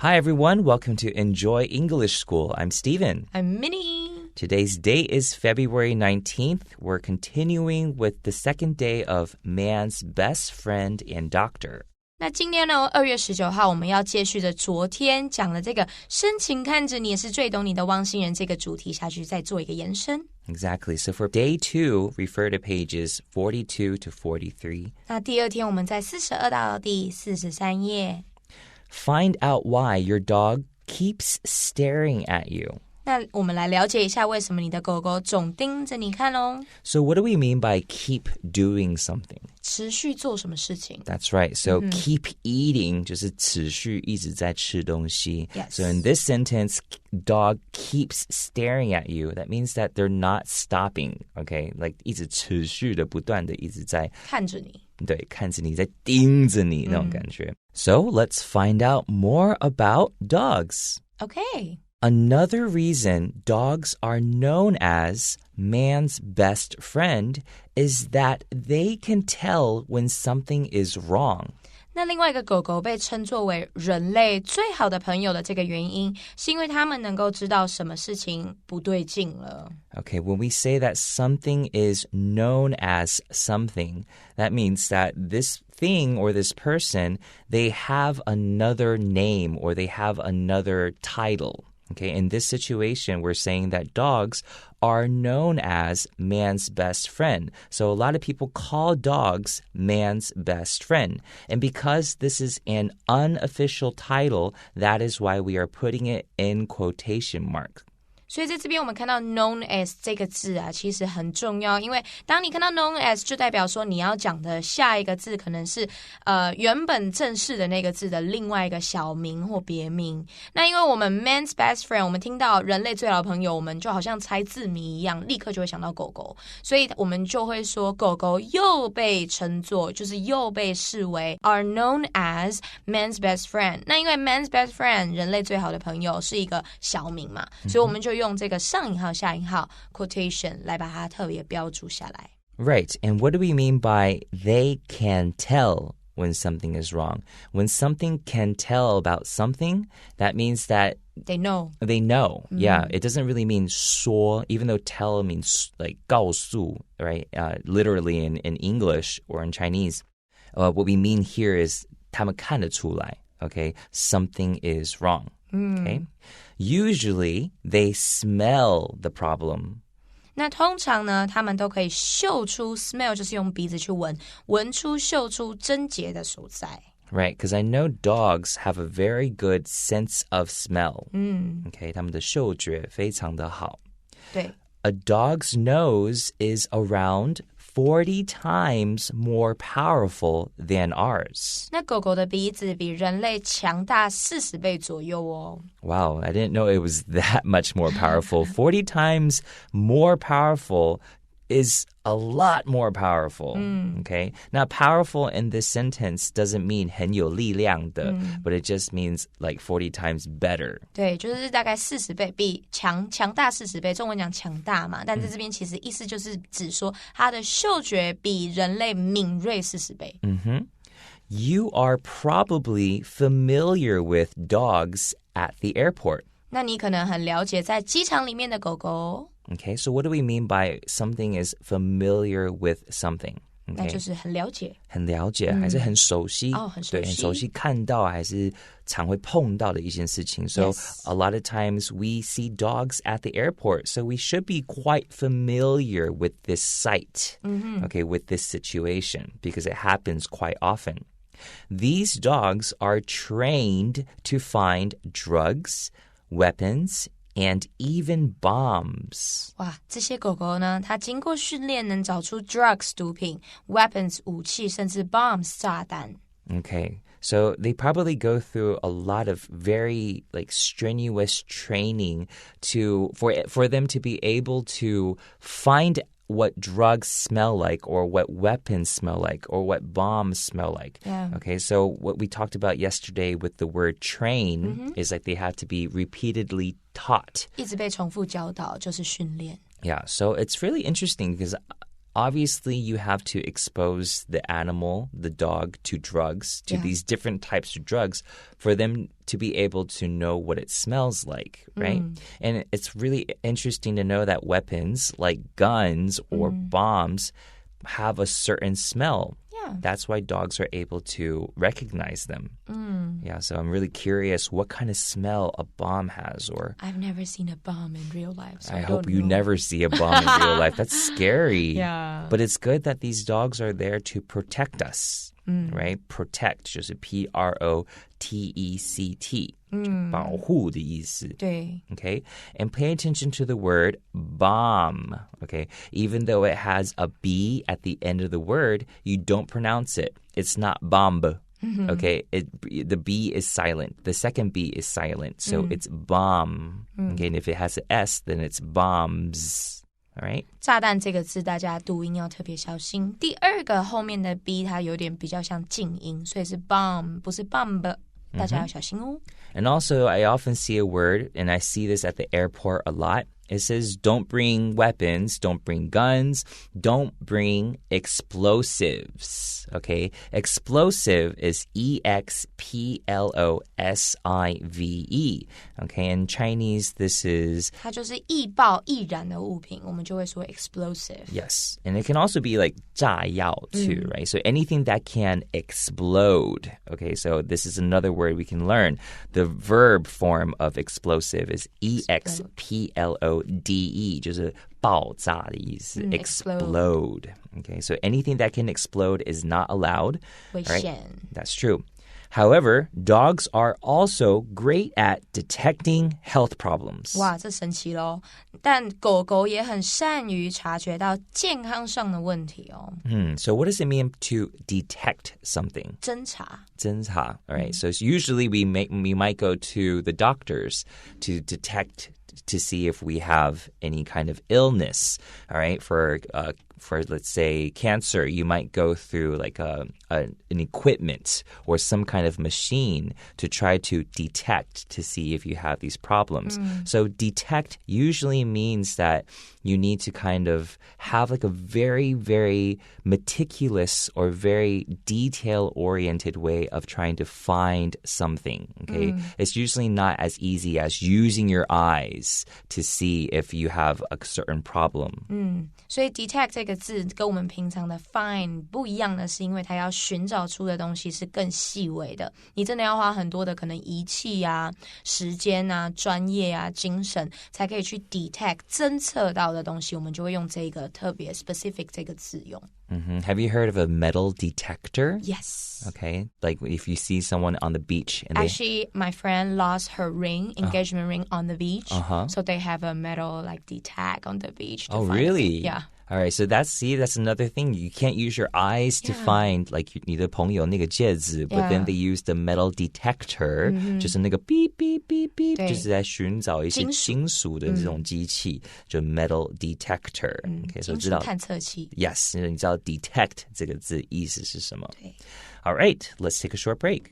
Hi, everyone. Welcome to Enjoy English School. I'm Stephen. I'm Minnie. Today's date is February 19th. We're continuing with the second day of Man's Best Friend and Doctor. 那今天呢，2月19号，我们要接续着昨天讲的这个深情看着你也是最懂你的汪星人这个主题下去，再做一个延伸。Exactly. So for day 2, refer to pages 42 to 43. 那第二天我们在42到第43页。Find out why your dog keeps staring at you. 那我们来了解一下为什么你的狗狗总盯着你看咯。 So what do we mean by keep doing something? 持续做什么事情 That's right. So keep eating 就是持续一直在吃东西。 Yes. So in this sentence, dog keeps staring at you. That means that they're not stopping. Okay, like 一直持续的不断的一直在看着你。对，看着你在盯着你那种感觉。So let's find out more about dogs. Okay.Another reason dogs are known as man's best friend is that they can tell when something is wrong. 那另外一个狗狗被称作为人类最好的朋友的这个原因，是因为它们能够知道什么事情不对劲了。Okay, when we say that something is known as something, that means that this thing or this person, they have another name or they have another title.Okay, in this situation, we're saying that dogs are known as man's best friend. So a lot of people call dogs man's best friend. And because this is an unofficial title, that is why we are putting it in quotation marks.所以在这边我们看到 known as 这个字啊，其实很重要，因为当你看到 known as 就代表说你要讲的下一个字可能是原本正式的那个字的另外一个小名或别名。那因为我们 man's best friend， 我们听到人类最好的朋友，我们就好像猜字谜一样，立刻就会想到狗狗，所以我们就会说狗狗又被称作，就是又被视为 are known as man's best friend。那因为 man's best friend 人类最好的朋友是一个小名嘛，所以我们就用这个上引号下引号 quotation 来把它特别标注下来。 Right, and what do we mean by they can tell when something is wrong? When something can tell about something, that means that They know. They know, yeah. It doesn't really mean 说, even though tell means like 告诉, right? Literally in English or in Chinese. What we mean here is 他们看得出来, okay? Something is wrong, okay? Usually, they smell the problem. 那通常呢，他们都可以嗅出 smell 就是用鼻子去闻，闻出嗅出症结的所在。Right, because I know dogs have a very good sense of smell. Okay, 他们的嗅觉非常的好。对。A dog's nose is around 40 times more powerful than ours. 那狗狗的鼻子比人类强大40倍左右哦。Wow, I didn't know it was that much more powerful. 40 times more powerful is a lot more powerful. Okay? Now, powerful in this sentence doesn't mean 很有力量的, but it just means like 40 times better. 对，就是大概40倍，比强大40倍。中文讲强大嘛，但在这边其实意思就是指说它的嗅觉比人类敏锐40倍。You are probably familiar with dogs at the airport. 那你可能很了解在机场里面的狗狗。Okay, so what do we mean by something is familiar with something? Okay. 那就是很了解。很了解，还是很熟悉。很熟悉。对，很熟悉看到还是常会碰到的一件事情。So a lot of times we see dogs at the airport, so we should be quite familiar with this sight, okay, with this situation, because it happens quite often. These dogs are trained to find drugs, weapons, and even bombs. 哇，这些狗狗呢，它经过训练能找出 drugs 毒品 weapons 武器，甚至 bombs 炸弹。Okay, so they probably go through a lot of very like strenuous training for them to be able to find what drugs smell like or what weapons smell like or what bombs smell like. Yeah. Okay, so what we talked about yesterday with the word train is like they have to be repeatedly taught. 一直被重复教导就是训练。Yeah, so it's really interesting because obviously you have to expose the animal, the dog, to drugs, to these different types of drugs for them to be able to know what it smells like, right? And it's really interesting to know that weapons like guns or bombs have a certain smell. That's why dogs are able to recognize them. Yeah, so I'm really curious what kind of smell a bomb has. Or I've never seen a bomb in real life, so I hope don't you know. never see a bomb in real life. That's scary. Yeah. But it's good that these dogs are there to protect us, right? Protect 就是 P-R-O-T-E-C-T 保护的意思。对。 Okay, and pay attention to the word bomb. Okay, even though it has a B at the end of the word, you don't pronounce it. It's not bomb. Okay, the B is silent. The second B is silent, so it's bomb. Okay, and if it has an S, then it's bombs. All right. 炸弹这个字大家读音要特别小心。第二个后面的 B 它有点比较像静音，所以是 bomb 不是 bomb， 大家要小心哦。And also, I often see a word, and I see this at the airport a lot. It says, don't bring weapons, don't bring guns, don't bring explosives, okay? Explosive is E-X-P-L-O-S-I-V-E, okay? In Chinese, this is... 它就是易爆易燃的物品，我们就会说 explosive. Yes, and it can also be like 炸药 too, right? So anything that can explode, okay? So this is another word we can learn. The verb form of explosive is E-X-P-L-O-D-E, 就是爆炸的意思。Explode. Okay, so anything that can explode is not allowed. 危险。 Right? That's true. However, dogs are also great at detecting health problems. 哇，这神奇咯。但狗狗也很善于察觉到健康上的问题哦。So what does it mean to detect something? 侦查。侦查. All right. So usually we might go to the doctors to detect, to see if we have any kind of illness. All right. For let's say cancer, you might go through like an equipment or some kind of machine to try to detect, to see if you have these problems. So detect usually means that you need to kind of have like a very, very meticulous or very detail-oriented way of trying to find something, okay? It's usually not as easy as using your eyes to see if you have a certain problem. 所以 detect 这个字跟我们平常的 find 不一样的是，因为它要寻找出的东西是更细微的，你真的要花很多的可能仪器啊、时间啊、专业啊、精神，才可以去 detect 侦测到的东西，我们就会用这个特别 specific 这个字用。Have you heard of a metal detector? Yes. Okay. Like if you see someone on the beach and Actually, my friend lost her engagement ring on the beach. So they have a metal like detect on the beach. Oh, really? Yeah. All right, so that's another thing. You can't use your eyes to find like 你的朋友那个戒指, but then they use the metal detector, 就是那个 beep beep beep beep, 就是在寻找一些金属的这种机器, 就 metal detector. Okay, so 知道金属探测器。 Yes, 你知道 detect 这个字意思是什么？ All right, let's take a short break.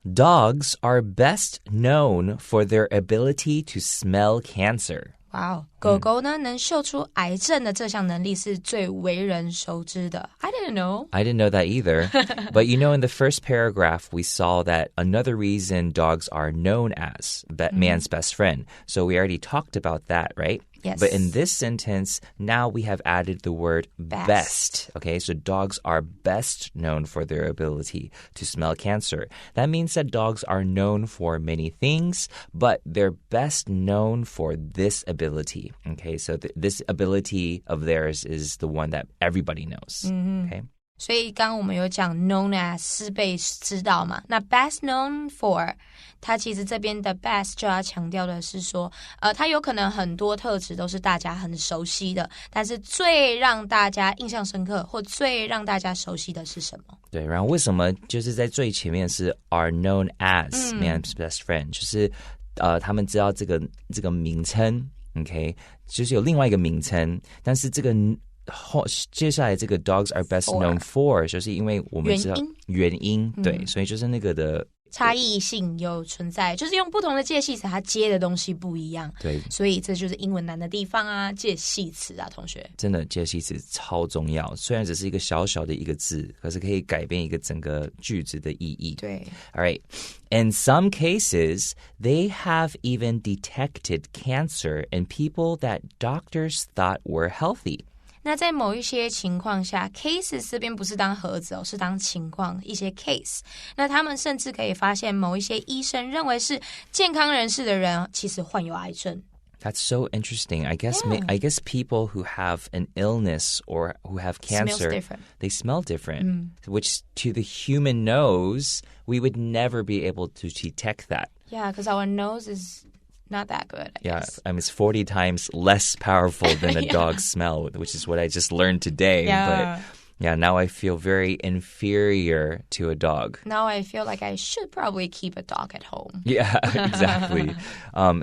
Dogs are best known for their ability to smell cancer. 哇哦，狗狗呢能嗅出癌症的这项能力是最为人熟知的。I didn't know. I didn't know that either. But you know, in the first paragraph, we saw that another reason dogs are known as man's best friend. So we already talked about that, right? Yes. But in this sentence, now we have added the word best. Okay, so dogs are best known for their ability to smell cancer. That means that dogs are known for many things, but they're best known for this ability. Okay, so this ability of theirs is the one that everybody knows. Okay. 所以刚刚我们有讲 known as 是被知道嘛，那 best known for 它其实这边的 best 就要强调的是说它有可能很多特质都是大家很熟悉的，但是最让大家印象深刻或最让大家熟悉的是什么？对，然后为什么就是在最前面是 are known as man's best friend，就是他们知道这个名称 ，OK， 就是有另外一个名称，但是这个接下来这个 dogs are best known for 就是因为我们知道原因对，所以就是那个的差异性有存在，就是用不同的介系词，它接的东西不一样。对，所以这就是英文难的地方啊，介系词啊，同学。真的介系词超重要，虽然只是一个小小的一个字，可是可以改变一个整个句子的意义。对 All right. In some cases, they have even detected cancer in people that doctors thought were healthy.那在某一些情况下 cases 这边不是当盒子是当情况一些 case， 那他们甚至可以发现某一些医生认为是健康人士的人其实患有癌症。That's so interesting. I guess people who have an illness or who have cancer, they smell different, which to the human nose, we would never be able to detect that. Yeah, because our nose is...Not that good, I guess. Yeah, it's 40 times less powerful than a dog's smell, which is what I just learned today. Yeah. But now I feel very inferior to a dog. Now I feel like I should probably keep a dog at home. Yeah, exactly.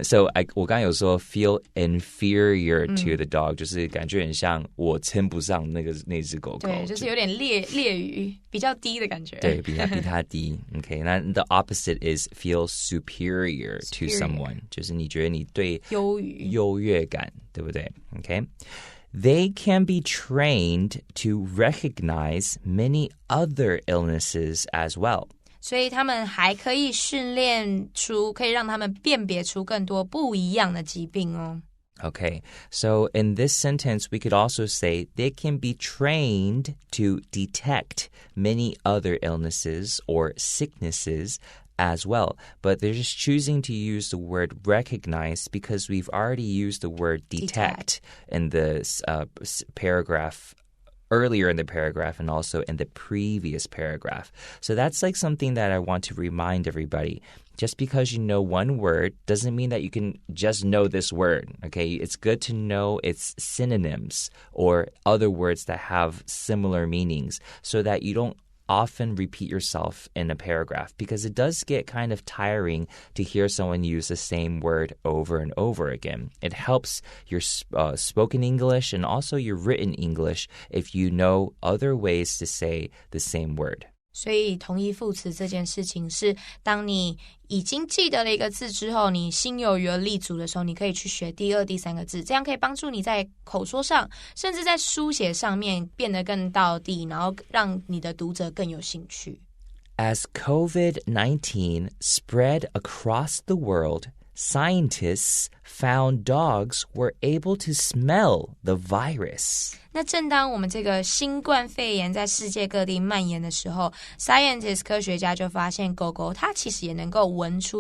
So 我刚才有说 feel inferior to the dog, 就是感觉很像我称不上那只狗狗。对，就是有点劣于比较低的感觉。对，比它低。Okay, 那 the opposite is feel superior to someone, 就是你觉得你对优越感，对不对？ Okay.They can be trained to recognize many other illnesses as well. 所以他们还可以训练出，可以让他们辨别出更多不一样的疾病哦。Okay, so in this sentence, we could also say they can be trained to detect many other illnesses or sicknesses as well, but they're just choosing to use the word recognize because we've already used the word detect. In the paragraph earlier in the paragraph and also in the previous paragraph. So that's like something that I want to remind everybody. Just because you know one word doesn't mean that you can just know this word, okay? It's good to know its synonyms or other words that have similar meanings so that you don't often repeat yourself in a paragraph because it does get kind of tiring to hear someone use the same word over and over again. It helps your spoken English and also your written English if you know other ways to say the same word. 所以同义副词这件事情是当你已经记得了一个字之后，你心有余而力足的时候，你可以去学第二、第三个字，这样可以帮助你在口说上，甚至在书写上面变得更道地，然后让你的读者更有兴趣。As COVID-19 spread across the world, scientists found dogs were able to smell the virus. 那正当我们这个新冠肺炎在世界各地蔓延的时候 ，scientists 科学家就发现狗狗它其实也能够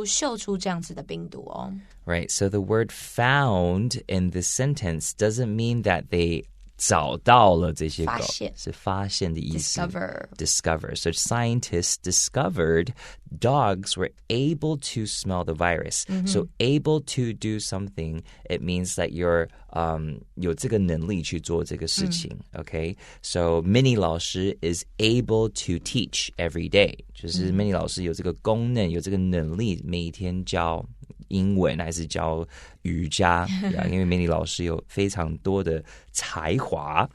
嗅出这样子的病毒哦。Right, so the word found in this sentence doesn't mean that they 找到了这些狗，是发现的意思。Discover. So scientists discovered dogs were able to smell the virus. So able to do something, it means that you're 有这个能力去做这个事情。Okay, so Minnie 老师 is able to teach every day. 就是 Minnie 老师有这个功能，有这个能力，每一天教英文还是教瑜伽，因为 Minnie 老师有非常多的才华。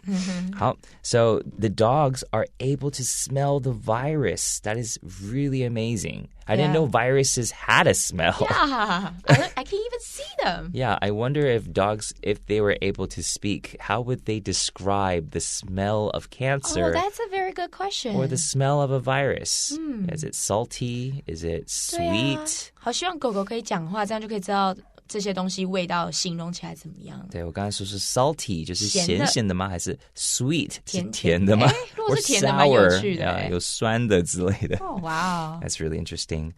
好 so the dogs are able to smell the virus. That is really amazing. I didn't know viruses had a smell. Yeah, I can even see them. Yeah, I wonder if dogs, if they were able to speak, how would they describe the smell of cancer? Oh, that's a very good question. Or the smell of a virus. Is it salty? Is it sweet? 好希望狗狗可以讲话，这样就可以知道这些东西味道形容起来怎么样。对，我刚才说是 salty 就是咸咸的吗？还是 sweet 是甜的吗？如果是甜的蛮有趣的，有酸的之类的。Oh, wow. That's really interesting.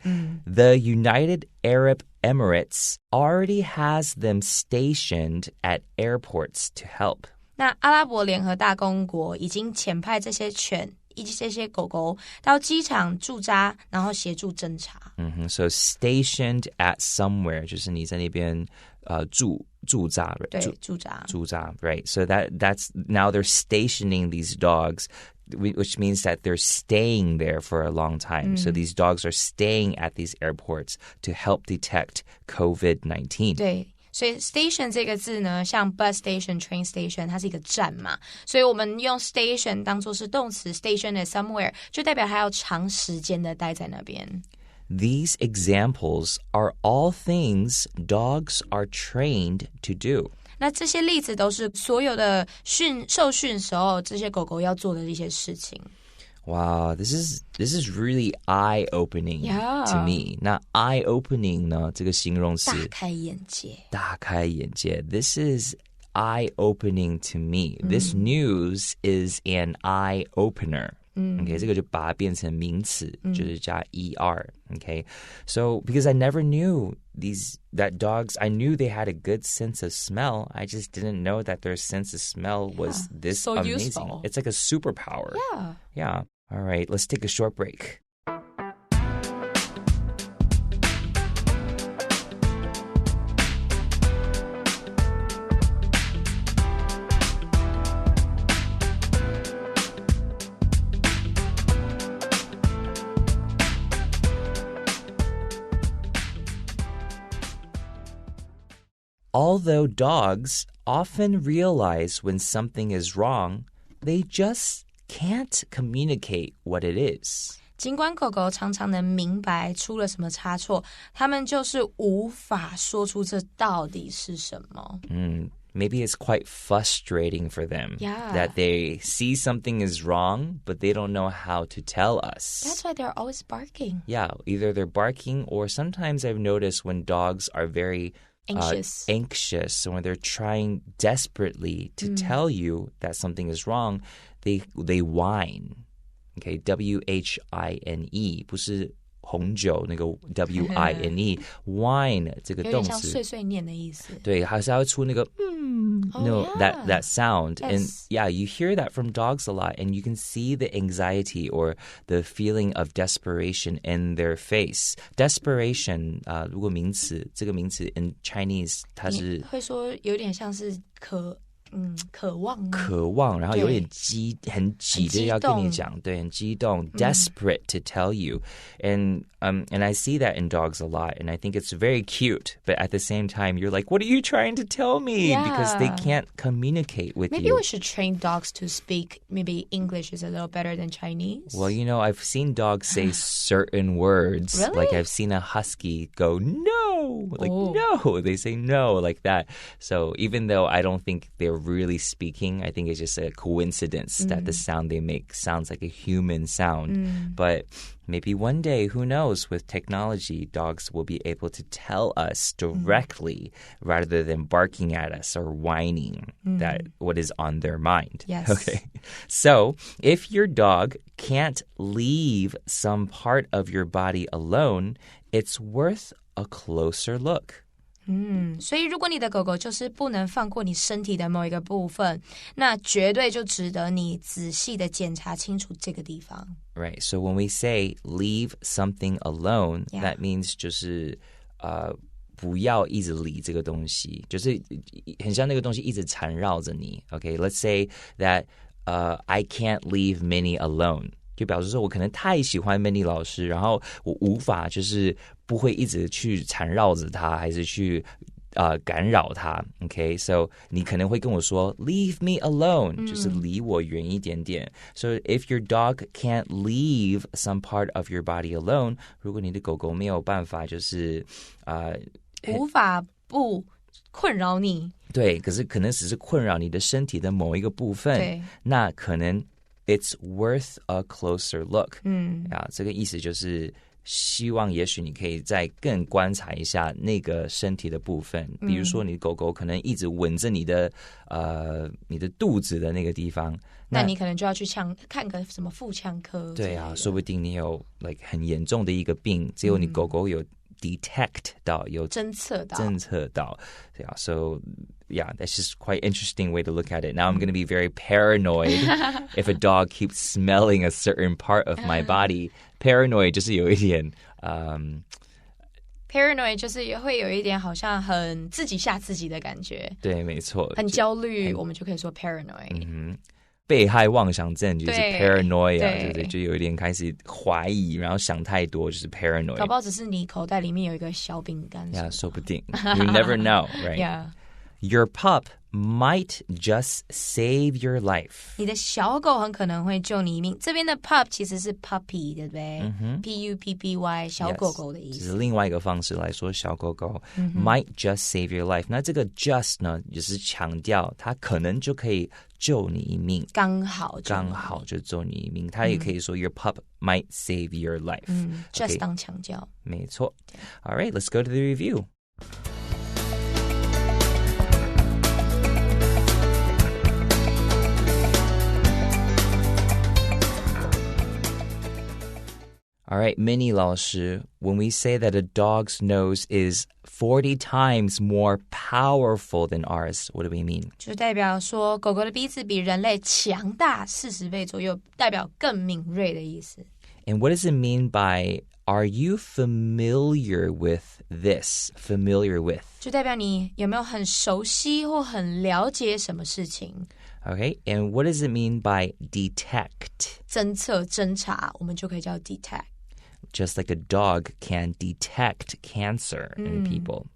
The United Arab Emirates already has them stationed at airports to help. 那阿拉伯联合大公国已经遣派这些这些狗狗到机场驻扎，然后协助侦查。So stationed at somewhere 就是你在那边驻扎，对，驻扎 right? So that's now they're stationing these dogs which means that they're staying there for a long time. So these dogs are staying at these airports to help detect COVID-19. 对。所以 station 这个字呢，像 bus station, train station 它是一个站嘛，所以我们用 station 当作是动词 station at somewhere 就代表它要长时间的待在那边。These examples are all things dogs are trained to do. 那这些例子都是所有的受训时候这些狗狗要做的一些事情。Wow, this is really eye-opening to me. 那 eye-opening 呢？这个形容词大开眼界。大开眼界。This is eye-opening to me. This news is an eye-opener. Okay, 这个就把它变成名词，就是加 er. Okay, so because I never knew that dogs, I knew they had a good sense of smell. I just didn't know that their sense of smell was this so amazing. Useful. It's like a superpower. Yeah. All right, let's take a short break. Although dogs often realize when something is wrong, they just can't communicate what it is. 尽管狗狗常常能明白出了什么差错，它们就是无法说出这到底是什么。Maybe it's quite frustrating for them that they see something is wrong, but they don't know how to tell us. That's why they're always barking. Yeah, either they're barking or sometimes I've noticed when dogs are very anxious when they're trying desperately to tell you that something is wrong, they whine. Okay, W-H-I-N-E 不是红酒那个 W-I-N-E whine 这个动词有点像碎碎念的意思。对，还是要出那个that sound. Yes. And yeah, you hear that from dogs a lot and you can see the anxiety or the feeling of desperation in their face. Desperation 如果名词这个名词 in Chinese 它是会说有点像是渴望吗？渴望，然后有点很急的要跟你讲，对，很激动 desperate to tell you. And I see that in dogs a lot, and I think it's very cute, but at the same time, you're like, what are you trying to tell me? Because they can't communicate with Maybe you. we should train dogs to speak, maybe English is a little better than Chinese. Well, you know, I've seen dogs say certain words. Really? Like I've seen a husky go, no, like no. They say no like that. So even though I don't think they're really speaking, I think it's just a coincidence that the sound they make sounds like a human sound. But maybe one day, who knows, with technology, dogs will be able to tell us directly rather than barking at us or whining that what is on their mind. Yes. Okay. So if your dog can't leave some part of your body alone, it's worth a closer look. 所以如果你的狗狗就是不能放过你身体的某一个部分，那绝对就值得你仔细的检查清楚这个地方。Right. So when we say leave something alone, that means 就是不要一直理这个东西，就是很像那个东西一直缠绕着你。Okay, let's say that I can't leave Minnie alone. 就表示说我可能太喜欢 Minnie 老师，然后我无法就是不会一直去缠绕着他，还是去干扰他。Okay, so 你可能会跟我说 leave me alone, 就是离我远一点点。So if your dog can't leave some part of your body alone, 如果你的狗狗没有办法就是无法不困扰你，对，可是可能只是困扰你的身体的某一个部分，那可能It's worth a closer look. 这个意思就是希望也许你可以再更观察一下那个身体的部分，比如说你狗狗可能一直吻着你的肚子的那个地方，那你可能就要去看个什么腹腔科。对啊，说不定你有 like 很严重的一个病，只有你狗狗有detect 到，有侦测到。Yeah, so yeah, that's just quite interesting way to look at it. Now I'm going to be very paranoid if a dog keeps smelling a certain part of my body. Paranoid 就是有一点paranoid 就是会有一点好像很自己吓自己的感觉。对，没错。很焦虑，我们就可以说 paranoid. 被害妄想症就是 paranoia， 对对不对？就有点开始怀疑，然后想太多，就是 paranoia。搞不好只是你口袋里面有一个小饼干。Yeah， 说不定。You never know, right? Yeah.Your pup might just save your life. 你的小狗很可能会救你一命。这边的 pup 其实是 puppy， 对不对？P-U-P-P-Y 小狗狗的意思。这是另外一个方式来说小狗狗。Might just save your life. 那这个 just 呢，也是强调它可能就可以救你一命。刚好就救你一命。它也可以说 your pup might save your life. Just 当强调。没错。All right, let's go to the review.All right, Minnie 老师, when we say that a dog's nose is 40 times more powerful than ours, what do we mean? 就代表说狗狗的鼻子比人类强大40倍左右，代表更敏锐的意思。And what does it mean by are you familiar with this? Familiar with? 就代表你有没有很熟悉或很了解什么事情。Okay, and what does it mean by detect? 侦测、侦查，我们就可以叫 detect.Just like a dog can detect cancer in people.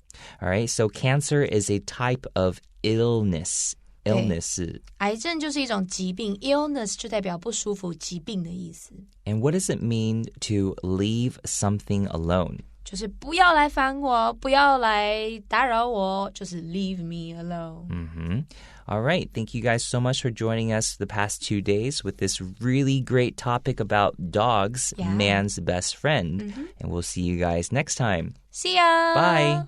All right, so cancer is a type of illness. Illness 是癌症就是一种疾病 illness 就代表不舒服、疾病的意思。And what does it mean to leave something alone? 就是不要来烦我，不要来打扰我，就是 leave me alone. All right. Thank you guys so much for joining us the past 2 days with this really great topic about dogs, man's best friend. And we'll see you guys next time. See ya. Bye.